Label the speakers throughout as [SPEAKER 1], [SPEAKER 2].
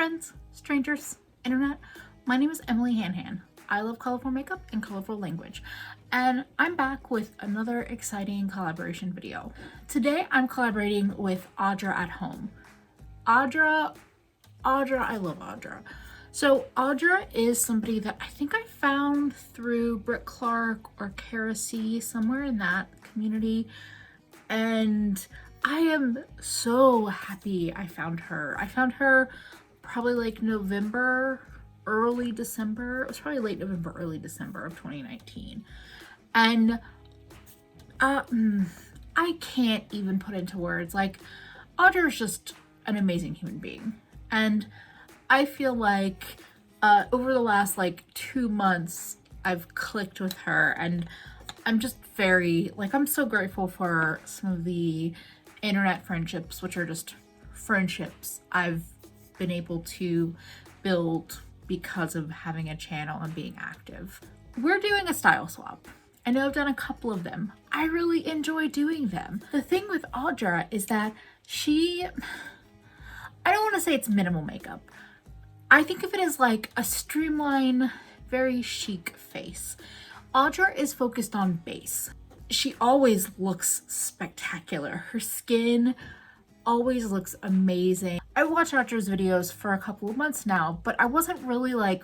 [SPEAKER 1] friends, strangers, internet. My name is Emily Hanhan. I love colorful makeup and colorful language, and I'm back with another exciting collaboration video. Today I'm collaborating with Audra at home. Audra, I love Audra. So Audra is somebody that I think I found through Britt Clark or Cara C, somewhere in that community, and I am so happy I found her. I found her probably like November, early December. It was probably late November, early December of 2019. And I can't even put into words. Like, Audra is just an amazing human being. And I feel like over the last like 2 months, I've clicked with her, and I'm just very, like, I'm so grateful for some of the internet friendships, which are just friendships I've been able to build because of having a channel and being active. We're doing a style swap. I know I've done a couple of them. I really enjoy doing them. The thing with Audra is that I don't want to say it's minimal makeup. I think of it as like a streamlined, very chic face. Audra is focused on base. She always looks spectacular. Her skin always looks amazing. I watch Audra's videos for a couple of months now, but I wasn't really like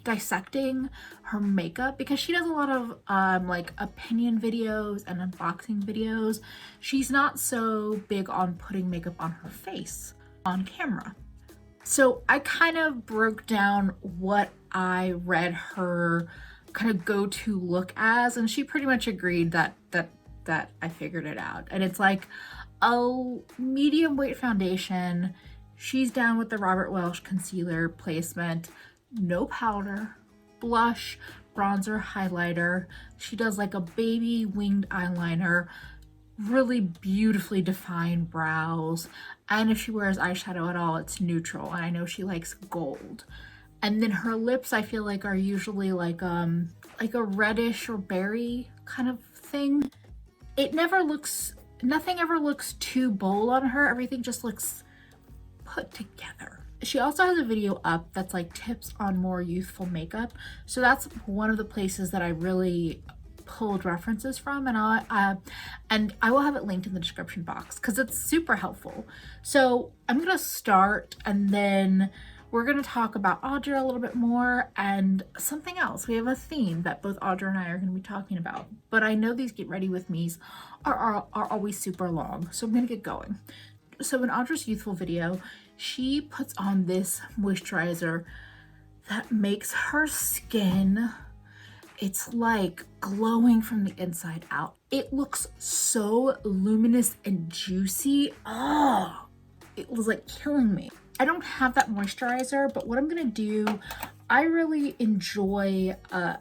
[SPEAKER 1] dissecting her makeup because she does a lot of like opinion videos and unboxing videos. She's not so big on putting makeup on her face on camera. So I kind of broke down what I read her kind of go-to look as, and she pretty much agreed that I figured it out. And it's like a medium weight foundation. She's down with the Robert Welsh concealer placement, no powder, blush, bronzer, highlighter. She does like a baby winged eyeliner, really beautifully defined brows, and if she wears eyeshadow at all, it's neutral, and I know she likes gold. And then her lips, I feel like, are usually like a reddish or berry kind of thing. Nothing ever looks too bold on her. Everything just looks put together. She also has a video up that's like tips on more youthful makeup. So that's one of the places that I really pulled references from, and I will have it linked in the description box because it's super helpful. So I'm gonna start, and then we're gonna talk about Audra a little bit more and something else. We have a theme that both Audra and I are gonna be talking about, but I know these get ready with me's are always super long, so I'm gonna get going. So in Audra's youthful video, she puts on this moisturizer that makes her skin, it's like glowing from the inside out. It looks so luminous and juicy. Oh, it was like killing me. I don't have that moisturizer, but what I'm gonna do, I really enjoy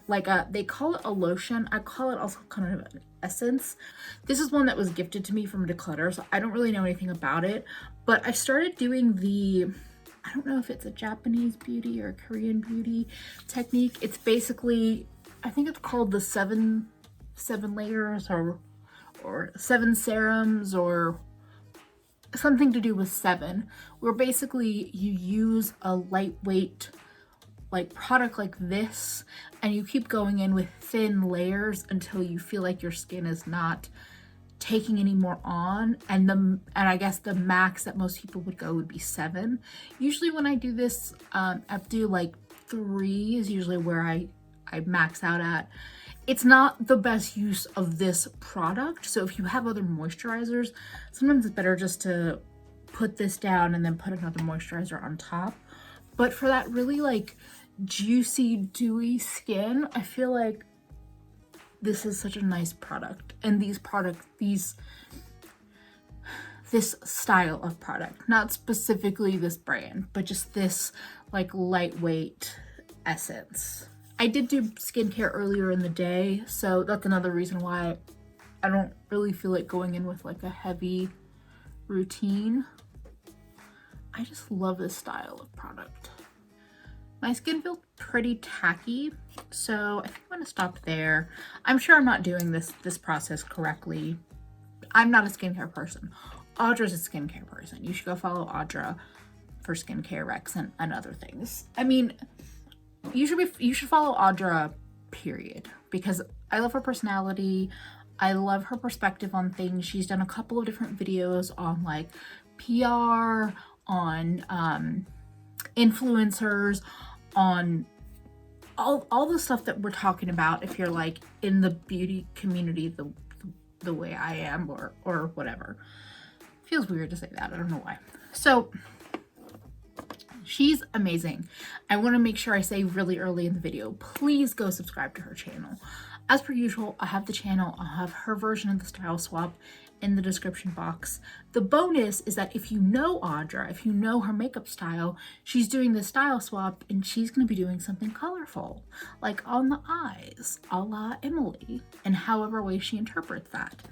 [SPEAKER 1] they call it a lotion. I call it also kind of an essence. This is one that was gifted to me from Declutter, so I don't really know anything about it, but I started doing I don't know if it's a Japanese beauty or a Korean beauty technique. It's basically, I think it's called the seven layers or 7 serums or something to do with 7, where basically you use a lightweight like product like this and you keep going in with thin layers until you feel like your skin is not taking any more on, and I guess the max that most people would go would be 7. Usually when I do this, I do like 3 is usually where I max out at. It's not the best use of this product, so if you have other moisturizers, sometimes it's better just to put this down and then put another moisturizer on top. But for that really like juicy, dewy skin, I feel like this is such a nice product. And this style of product, not specifically this brand, but just this like lightweight essence. I did do skincare earlier in the day, so that's another reason why I don't really feel like going in with like a heavy routine. I just love this style of product. My skin feels pretty tacky, so I think I'm gonna stop there. I'm sure I'm not doing this process correctly. I'm not a skincare person. Audra's a skincare person. You should go follow Audra for skincare recs and other things. I mean, you should follow Audra, period, because I love her personality. I love her perspective on things. She's done a couple of different videos on like PR, on influencers, on all the stuff that we're talking about if you're like in the beauty community the way I am, or whatever. Feels weird to say that, I don't know why. So she's amazing. I want to make sure I say really early in the video, please go subscribe to her channel. As per usual, I have the channel, I'll have her version of the style swap in the description box. The bonus is that if you know Audra, if you know her makeup style, she's doing the style swap and she's going to be doing something colorful, like on the eyes, a la Emily, and however way she interprets that.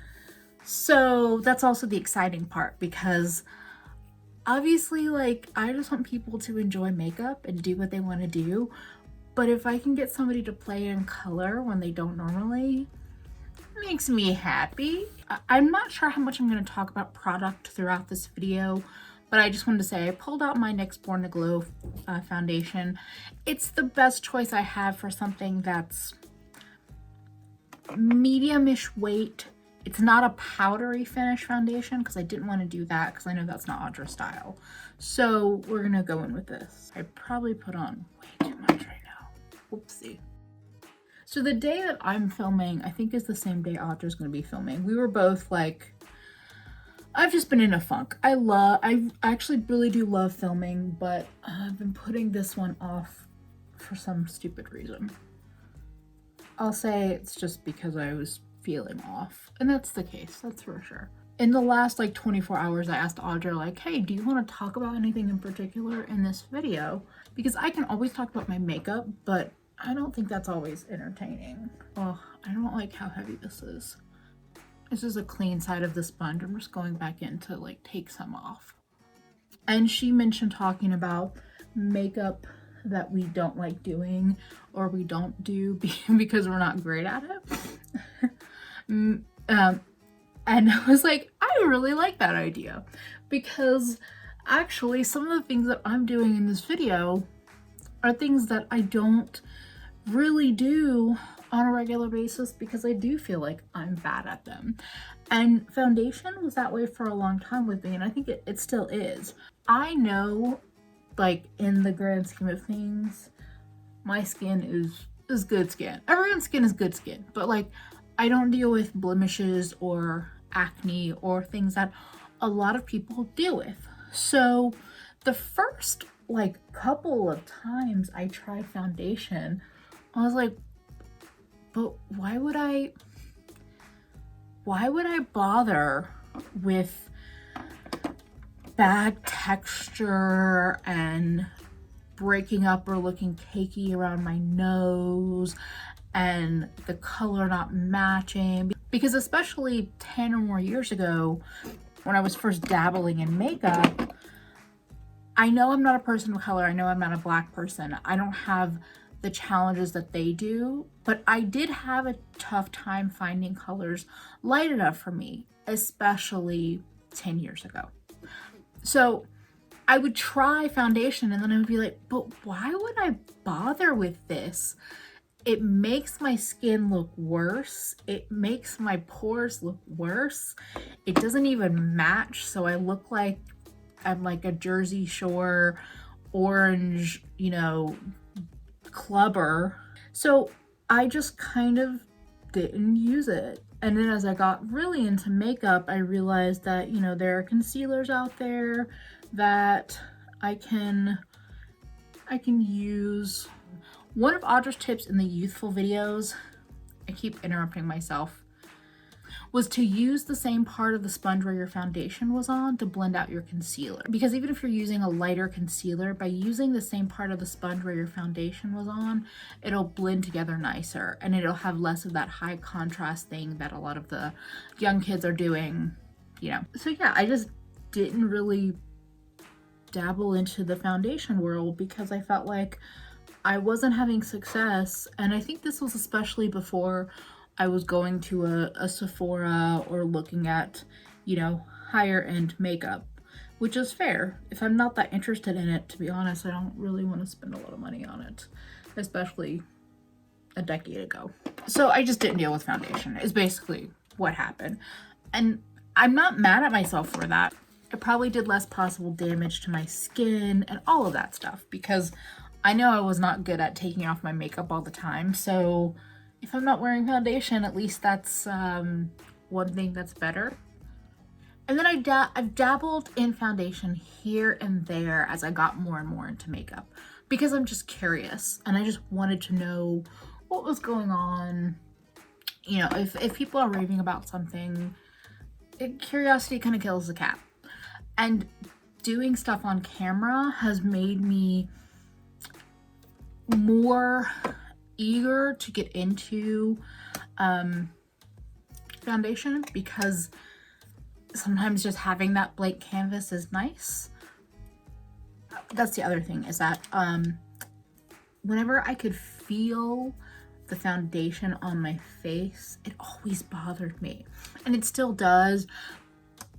[SPEAKER 1] So that's also the exciting part, because obviously, like, I just want people to enjoy makeup and do what they want to do. But if I can get somebody to play in color when they don't normally, it makes me happy. I'm not sure how much I'm going to talk about product throughout this video, but I just wanted to say I pulled out my NYX Born to Glow foundation. It's the best choice I have for something that's medium-ish weight. It's not a powdery finish foundation because I didn't want to do that because I know that's not Audra's style. So we're going to go in with this. I probably put on way too much right now. Whoopsie. So the day that I'm filming, I think is the same day Audra's going to be filming. We were both like, I've just been in a funk. I actually really do love filming, but I've been putting this one off for some stupid reason. I'll say it's just because I was feeling off, and that's the case, that's for sure. In the last like 24 hours, I asked Audra like, hey, do you want to talk about anything in particular in this video? Because I can always talk about my makeup, but I don't think that's always entertaining. Oh, I don't like how heavy this is. This is a clean side of the sponge. I'm just going back in to like take some off. And she mentioned talking about makeup that we don't like doing or we don't do because we're not great at it. And I was like, I really like that idea, because actually some of the things that I'm doing in this video are things that I don't really do on a regular basis because I do feel like I'm bad at them. And foundation was that way for a long time with me, and I think it still is. I know, like, in the grand scheme of things, my skin is good skin. Everyone's skin is good skin, but like, I don't deal with blemishes or acne or things that a lot of people deal with. So the first like couple of times I tried foundation, I was like, but why would I bother with bad texture and breaking up or looking cakey around my nose and the color not matching? Because especially 10 or more years ago, when I was first dabbling in makeup, I know I'm not a person of color. I know I'm not a black person. I don't have the challenges that they do, but I did have a tough time finding colors light enough for me, especially 10 years ago. So I would try foundation and then I would be like, but why would I bother with this? It makes my skin look worse. It makes my pores look worse. It doesn't even match, so I look like I'm like a Jersey Shore orange, you know, clubber. So I just kind of didn't use it. And then as I got really into makeup, I realized that, you know, there are concealers out there that I can use. One of Audra's tips in the youthful videos, I keep interrupting myself, was to use the same part of the sponge where your foundation was on to blend out your concealer. Because even if you're using a lighter concealer, by using the same part of the sponge where your foundation was on, it'll blend together nicer and it'll have less of that high contrast thing that a lot of the young kids are doing, you know. So yeah, I just didn't really dabble into the foundation world because I felt like I wasn't having success. And I think this was especially before I was going to a Sephora or looking at, you know, higher end makeup. which is fair. If I'm not that interested in it, to be honest, I don't really want to spend a lot of money on it, especially a decade ago. So I just didn't deal with foundation is basically what happened. And I'm not mad at myself for that. It probably did less possible damage to my skin and all of that stuff, because I know I was not good at taking off my makeup all the time. So if I'm not wearing foundation, at least that's one thing that's better. And then I've dabbled in foundation here and there as I got more and more into makeup, because I'm just curious and I just wanted to know what was going on. You know, if people are raving about something, curiosity kind of kills the cat. And doing stuff on camera has made me more eager to get into foundation, because sometimes just having that blank canvas is nice. That's the other thing, is that whenever I could feel the foundation on my face, it always bothered me, and it still does,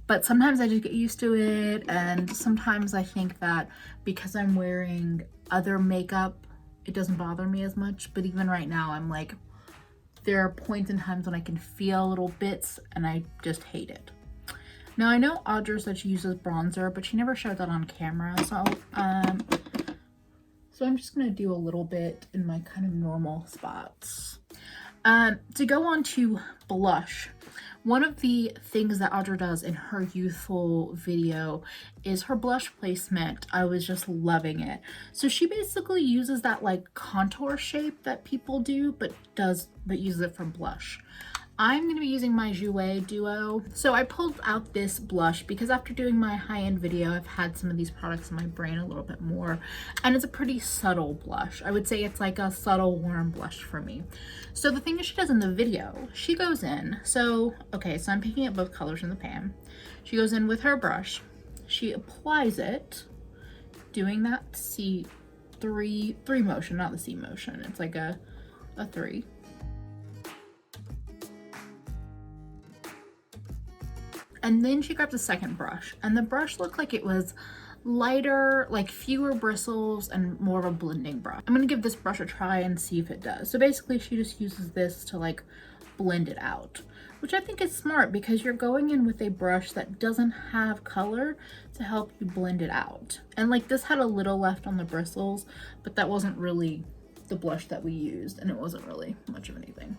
[SPEAKER 1] but sometimes I just get used to it. And sometimes I think that because I'm wearing other makeup, it doesn't bother me as much. But even right now, I'm like, there are points and times when I can feel little bits and I just hate it. Now I know Audra said she uses bronzer, but she never showed that on camera. So I'm just gonna do a little bit in my kind of normal spots. To go on to blush, one of the things that Audra does in her youthful video is her blush placement. I was just loving it. So she basically uses that like contour shape that people do, but uses it for blush. I'm going to be using my Jouer Duo. So I pulled out this blush because after doing my high-end video, I've had some of these products in my brain a little bit more, and it's a pretty subtle blush. I would say it's like a subtle warm blush for me. So the thing that she does in the video, she goes in, so I'm picking up both colors in the pan. She goes in with her brush, she applies it, doing that three motion, not the C motion. It's like a 3. And then she grabs a second brush, and the brush looked like it was lighter, like fewer bristles and more of a blending brush. I'm gonna give this brush a try and see if it does. So basically she just uses this to like blend it out, which I think is smart, because you're going in with a brush that doesn't have color to help you blend it out. And like this had a little left on the bristles, but that wasn't really the blush that we used, and it wasn't really much of anything.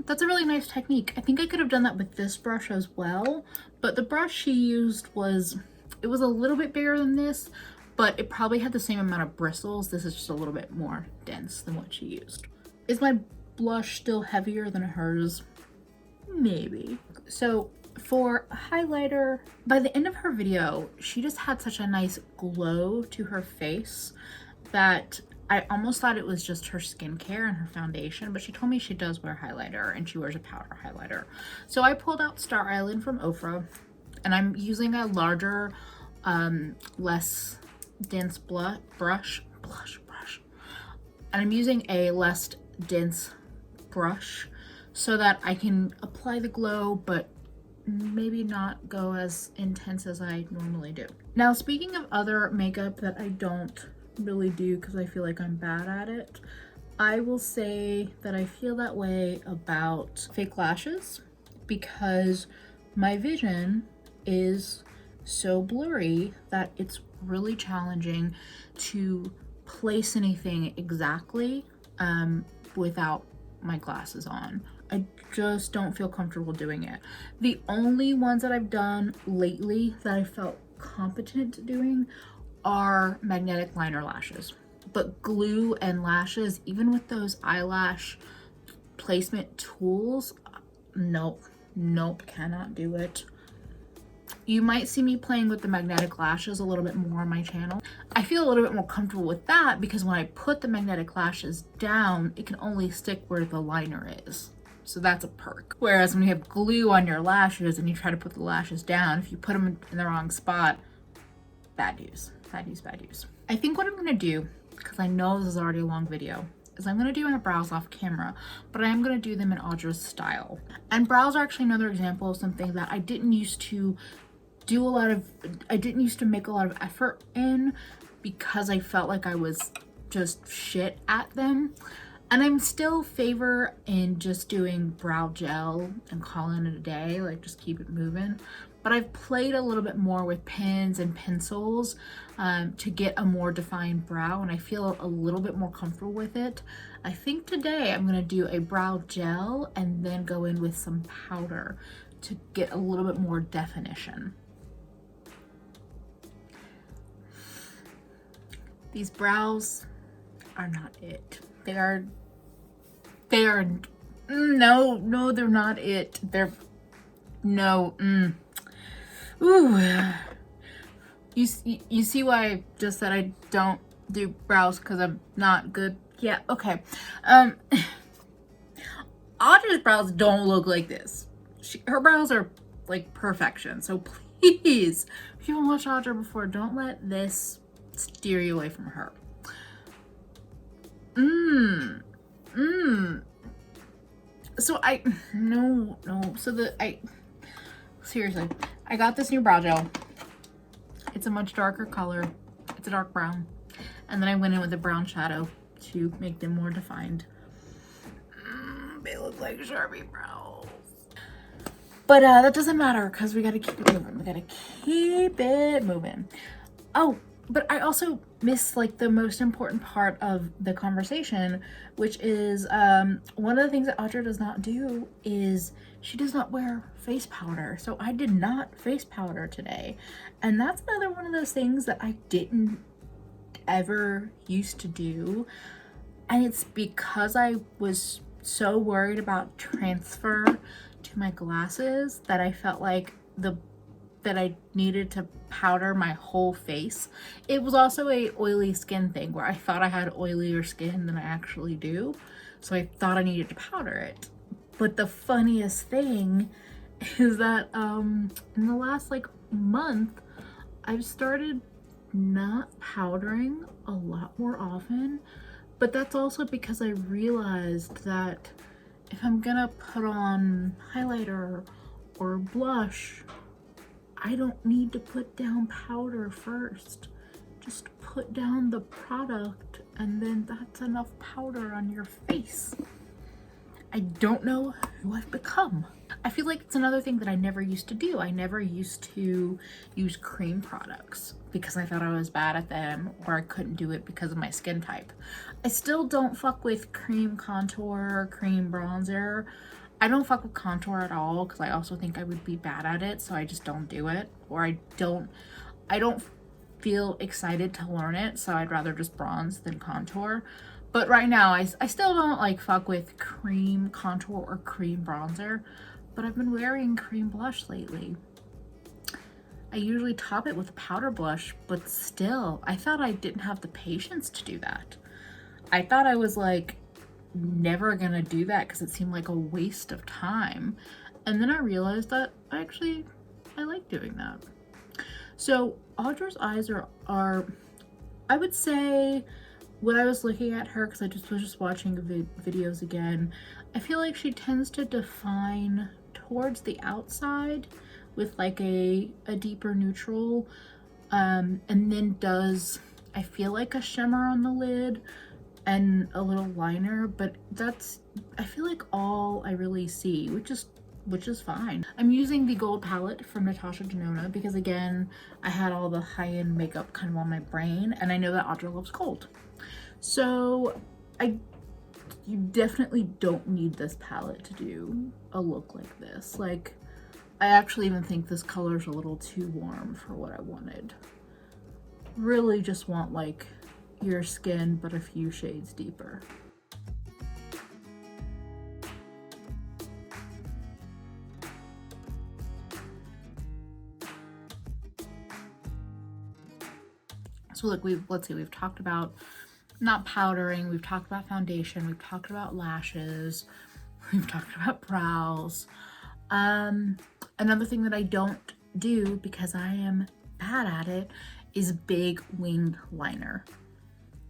[SPEAKER 1] That's a really nice technique. I think I could have done that with this brush as well, but the brush she used was a little bit bigger than this, but it probably had the same amount of bristles. This is just a little bit more dense than what she used. Is my blush still heavier than hers? Maybe. So for highlighter, by the end of her video, she just had such a nice glow to her face that I almost thought it was just her skincare and her foundation, but she told me she does wear highlighter, and she wears a powder highlighter. So I pulled out Star Island from Ofra, and I'm using a larger, less dense brush. And I'm using a less dense brush so that I can apply the glow, but maybe not go as intense as I normally do. Now, speaking of other makeup that I don't really do because I feel like I'm bad at it, I will say that I feel that way about fake lashes, because my vision is so blurry that it's really challenging to place anything exactly without my glasses on. I just don't feel comfortable doing it. The only ones that I've done lately that I felt competent doing are magnetic liner lashes, but glue and lashes, even with those eyelash placement tools, nope, cannot do it. You might see me playing with the magnetic lashes a little bit more on my channel. I feel a little bit more comfortable with that because when I put the magnetic lashes down, it can only stick where the liner is. So that's a perk. Whereas when you have glue on your lashes and you try to put the lashes down, if you put them in the wrong spot, bad news. I think what I'm gonna do, because I know this is already a long video, is I'm going to do my brows off camera, but I am going to do them in Audra's style. And brows are actually another example of something that I didn't used to make a lot of effort in because I felt like I was just shit at them. And I'm still favor in just doing brow gel and calling it a day, like just keep it moving. But I've played a little bit more with pens and pencils to get a more defined brow, and I feel a little bit more comfortable with it. I think today I'm gonna do a brow gel and then go in with some powder to get a little bit more definition. These brows are not it. They are, no, they're not it. Ooh. You see why I just said I don't do brows because I'm not good? Yeah, okay. Audra's brows don't look like this. Her brows are like perfection. So please, if you haven't watched Audra before, don't let this steer you away from her. So seriously, I got this new brow gel. It's a much darker color. It's a dark brown. And then I went in with a brown shadow to make them more defined. They look like Sharpie brows. But that doesn't matter because we gotta keep it moving. We gotta keep it moving. Oh, but I also missed like the most important part of the conversation, which is one of the things that Audra does not do is she does not wear face powder. So I did not face powder today. And that's another one of those things that I didn't ever used to do. And it's because I was so worried about transfer to my glasses that I felt like that I needed to powder my whole face. It was also a oily skin thing where I thought I had oilier skin than I actually do. So I thought I needed to powder it. But the funniest thing is that in the last like month, I've started not powdering a lot more often. But that's also because I realized that if I'm gonna put on highlighter or blush, I don't need to put down powder first. Just put down the product and then that's enough powder on your face. I don't know who I've become. I feel like it's another thing that I never used to do. I never used to use cream products because I thought I was bad at them or I couldn't do it because of my skin type. I still don't fuck with cream contour, cream bronzer. I don't fuck with contour at all because I also think I would be bad at it, so I just don't do it. Or I don't feel excited to learn it, so I'd rather just bronze than contour. But right now, I still don't like fuck with cream contour or cream bronzer, but I've been wearing cream blush lately. I usually top it with a powder blush, but still, I thought I didn't have the patience to do that. I thought I was like never gonna do that because it seemed like a waste of time. And then I realized that I like doing that. So Audra's eyes are I would say, when I was looking at her, because I was just watching videos again, I feel like she tends to define towards the outside with like a deeper neutral, and then does, I feel like, a shimmer on the lid and a little liner, but that's, I feel like, all I really see, which is fine. I'm using the gold palette from Natasha Denona because, again, I had all the high-end makeup kind of on my brain, and I know that Audra loves gold. So you definitely don't need this palette to do a look like this. Like, I actually even think this color's a little too warm for what I wanted. Really just want like your skin, but a few shades deeper. So look, let's see, we've talked about not powdering, we've talked about foundation, we've talked about lashes, we've talked about brows. Another thing that I don't do because I am bad at it is big winged liner.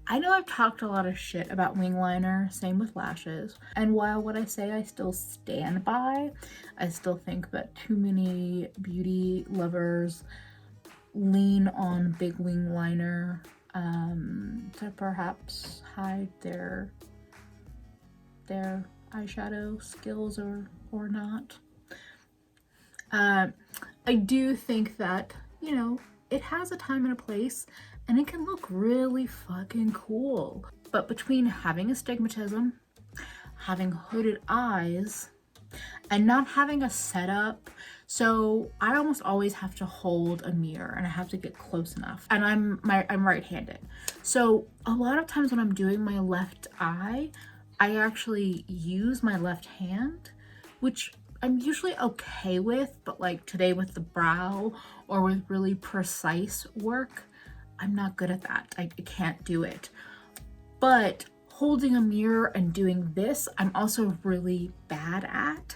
[SPEAKER 1] I know I've talked a lot of shit about wing liner, same with lashes. And while what I say I still stand by, I still think that too many beauty lovers lean on big wing liner to perhaps hide their eyeshadow skills or not. I do think that, you know, it has a time and a place and it can look really fucking cool. But between having astigmatism, having hooded eyes, and not having a setup, so I almost always have to hold a mirror and I have to get close enough. And I'm right-handed. So a lot of times when I'm doing my left eye, I actually use my left hand, which I'm usually okay with, but like today with the brow or with really precise work, I'm not good at that. I can't do it. But holding a mirror and doing this, I'm also really bad at.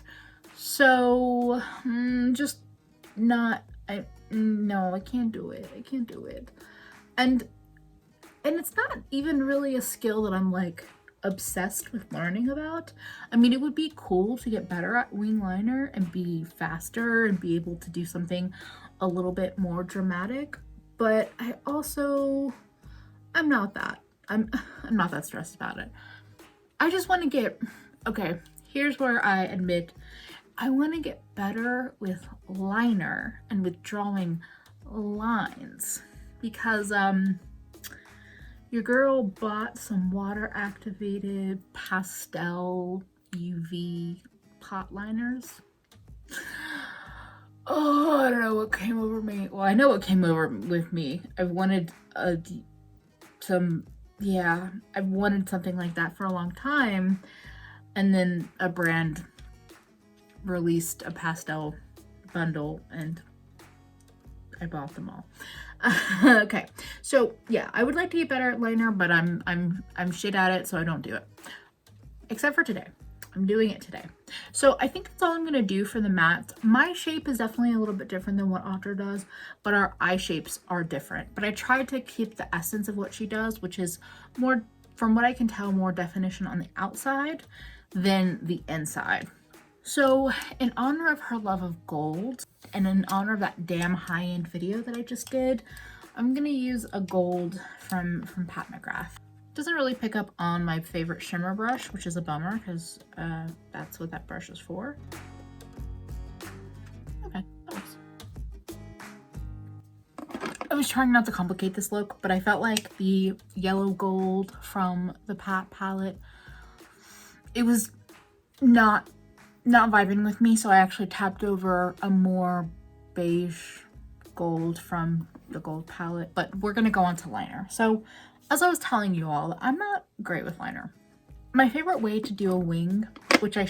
[SPEAKER 1] So just not, no, I can't do it. I can't do it. And it's not even really a skill that I'm like obsessed with learning about. I mean, it would be cool to get better at wing liner and be faster and be able to do something a little bit more dramatic, but I also, I'm not that stressed about it. I just want to get, okay, here's where I admit I want to get better with liner and with drawing lines, because your girl bought some water activated pastel UV pot liners. Oh, I don't know what came over me. Well, I know what came over with me. I've wanted something like that for a long time. And then a brand released a pastel bundle and I bought them all. Okay, so yeah, I would like to get better at liner, but I'm shit at it, so I don't do it. Except for today. I'm doing it today. So I think that's all I'm gonna do for the matte. My shape is definitely a little bit different than what Audra does, but our eye shapes are different. But I tried to keep the essence of what she does, which is more, from what I can tell, more definition on the outside than the inside. So in honor of her love of gold and in honor of that damn high-end video that I just did, I'm gonna use a gold from Pat McGrath. Doesn't really pick up on my favorite shimmer brush, which is a bummer because that's what that brush is for. Okay, that works. I was trying not to complicate this look, but I felt like the yellow gold from the Pat palette, it was not vibing with me, so I actually tapped over a more beige gold from the gold palette. But we're gonna go on to liner. So as I was telling you all, I'm not great with liner. My favorite way to do a wing, which I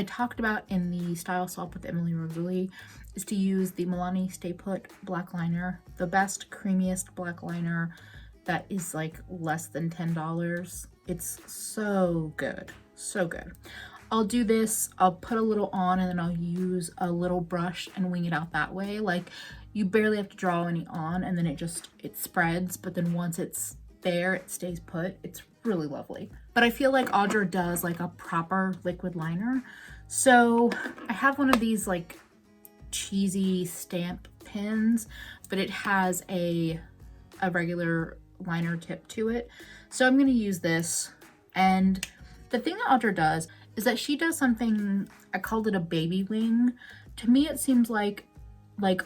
[SPEAKER 1] talked about in the style swap with Emily Rosalie, is to use the Milani Stay Put black liner, the best, creamiest black liner that is like less than $10. It's so good, so good. I'll do this, I'll put a little on and then I'll use a little brush and wing it out that way. Like you barely have to draw any on and then it spreads, but then once it's there, it stays put. It's really lovely. But I feel like Audra does like a proper liquid liner. So I have one of these like cheesy stamp pins, but it has a regular liner tip to it. So I'm gonna use this. And the thing that Audra does is that she does something, I called it a baby wing. To me, it seems like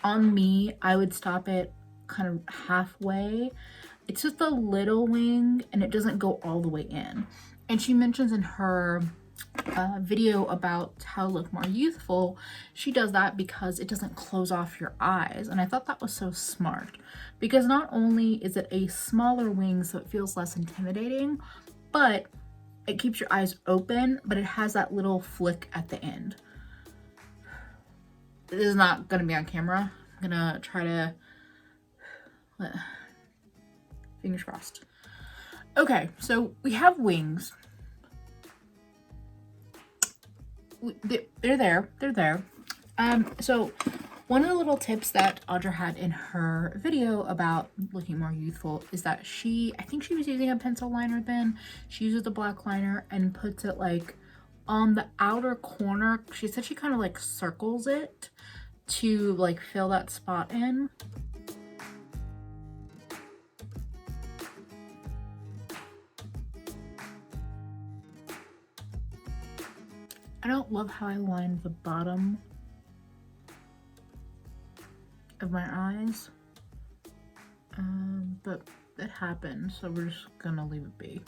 [SPEAKER 1] on me, I would stop it kind of halfway. It's just a little wing and it doesn't go all the way in. And she mentions in her video about how to look more youthful, she does that because it doesn't close off your eyes. And I thought that was so smart, because not only is it a smaller wing so it feels less intimidating, but it keeps your eyes open, but it has that little flick at the end. This is not gonna be on camera. I'm gonna try to, fingers crossed. Okay, so we have wings. They're there. So One of the little tips that Audra had in her video about looking more youthful is that I think she was using a pencil liner then. She uses the black liner and puts it like on the outer corner. She said she kind of like circles it to like fill that spot in. I don't love how I lined the bottom of my eyes, but it happened, so we're just gonna leave it be.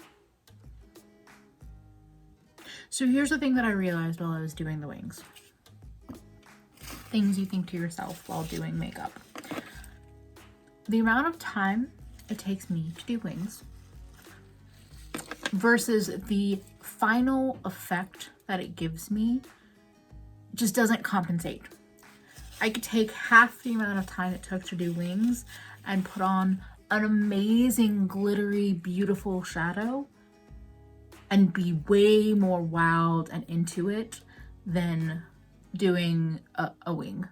[SPEAKER 1] So here's the thing that I realized while I was doing the wings. Things you think to yourself while doing makeup. The amount of time it takes me to do wings versus the final effect that it gives me just doesn't compensate. I could take half the amount of time it took to do wings and put on an amazing, glittery, beautiful shadow and be way more wowed and into it than doing a wing.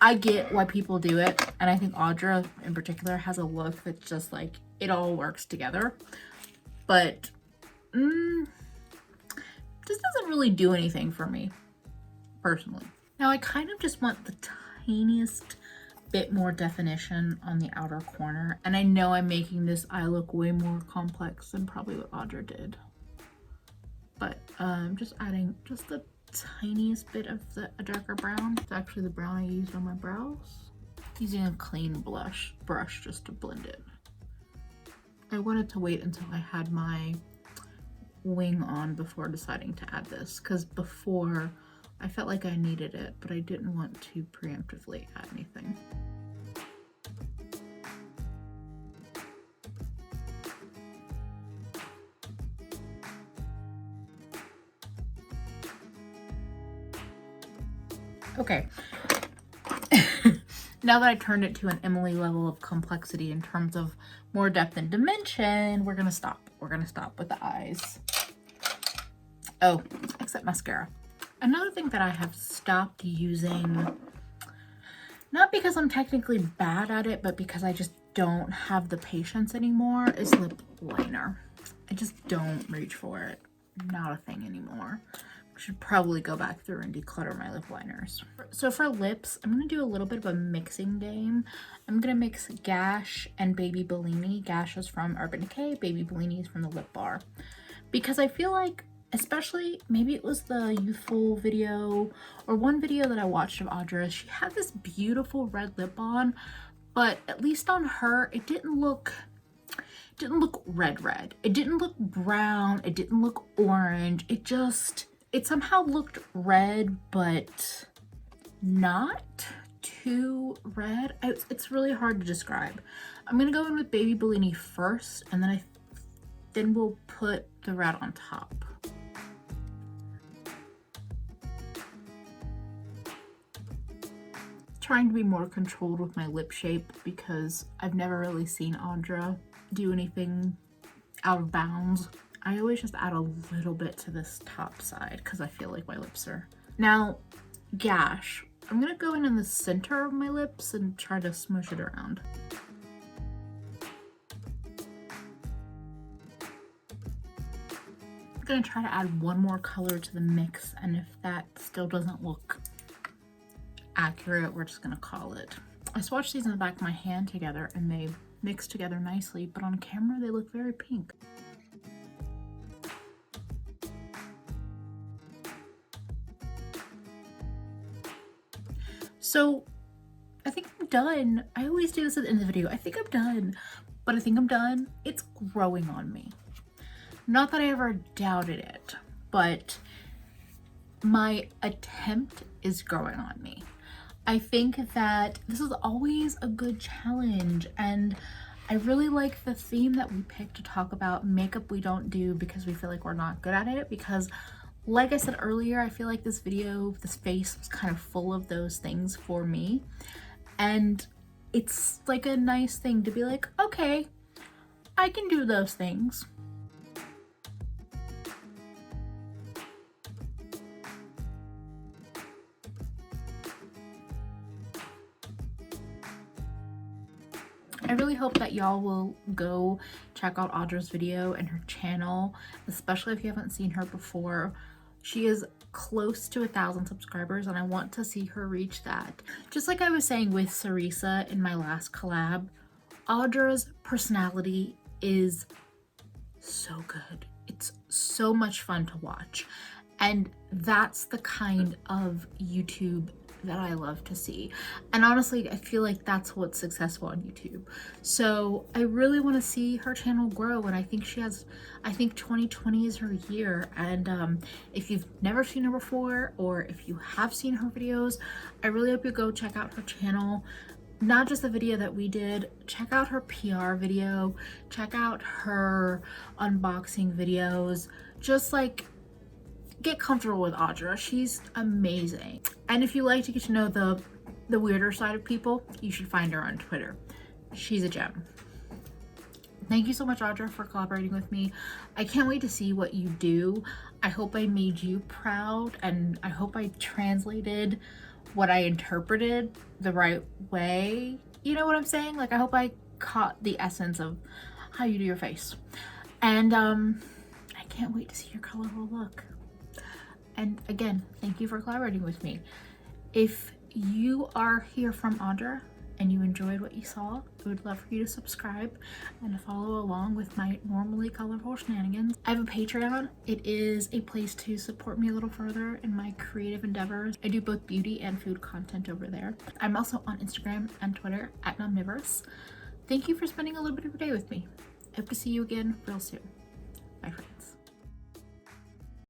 [SPEAKER 1] I get why people do it, and I think Audra in particular has a look that's just like, it all works together. But this doesn't really do anything for me, personally. Now I kind of just want the tiniest bit more definition on the outer corner, and I know I'm making this eye look way more complex than probably what Audra did, but just adding just the tiniest bit of a darker brown. It's actually the brown I used on my brows. Using a clean brush just to blend it. I wanted to wait until I had my wing on before deciding to add this, because before I felt like I needed it, but I didn't want to preemptively add anything. Okay. Now that I turned it to an Emily level of complexity in terms of more depth and dimension, we're gonna stop. We're gonna stop with the eyes. Oh, except mascara. Another thing that I have stopped using, not because I'm technically bad at it, but because I just don't have the patience anymore, is lip liner. I just don't reach for it. Not a thing anymore. Should probably go back through and declutter my lip liners. So for lips, I'm gonna do a little bit of a mixing game. I'm gonna mix Gash and Baby Bellini. Gash is from Urban Decay, Baby Bellini is from the Lip Bar. Because I feel like, especially, maybe it was the youthful video or one video that I watched of Audra, she had this beautiful red lip on, but at least on her, it didn't look red. It didn't look brown, it didn't look orange, it somehow looked red, but not too red. It's really hard to describe. I'm gonna go in with Baby Bellini first, and then we'll put the red on top. Trying to be more controlled with my lip shape because I've never really seen Audra do anything out of bounds. I always just add a little bit to this top side because I feel like my lips are... Now, Gash. I'm gonna go in the center of my lips and try to smush it around. I'm gonna try to add one more color to the mix, and if that still doesn't look accurate, we're just gonna call it. I swatched these in the back of my hand together and they mix together nicely, but on camera they look very pink. So I think I'm done. I always do this at the end of the video. I think I'm done, but I think I'm done. It's growing on me. Not that I ever doubted it, but my attempt is growing on me. I think that this is always a good challenge, and I really like the theme that we picked to talk about makeup we don't do because we feel like we're not good at it, because like I said earlier, I feel like this face was kind of full of those things for me, and it's like a nice thing to be like, okay, I can do those things. I really hope that y'all will go check out Audra's video and her channel, especially if you haven't seen her before. She is close to 1,000 subscribers and I want to see her reach that. Just like I was saying with Sarisa in my last collab, Audra's personality is so good. It's so much fun to watch. And that's the kind of YouTube that I love to see. And honestly, I feel like that's what's successful on YouTube. So I really want to see her channel grow, and I think 2020 is her year. And if you've never seen her before, or if you have seen her videos, I really hope you go check out her channel. Not just the video that we did, check out her PR video, check out her unboxing videos, just like get comfortable with Audra. She's amazing. And if you like to get to know the weirder side of people, you should find her on Twitter. She's a gem. Thank you so much, Audra, for collaborating with me. I can't wait to see what you do. I hope I made you proud, and I hope I translated what I interpreted the right way. You know what I'm saying? Like, I hope I caught the essence of how you do your face. And I can't wait to see your colorful look. And again, thank you for collaborating with me. If you are here from Audra and you enjoyed what you saw, I would love for you to subscribe and to follow along with my normally colorful shenanigans. I have a Patreon. It is a place to support me a little further in my creative endeavors. I do both beauty and food content over there. I'm also on Instagram and Twitter at Nomnivorous. Thank you for spending a little bit of your day with me. I hope to see you again real soon.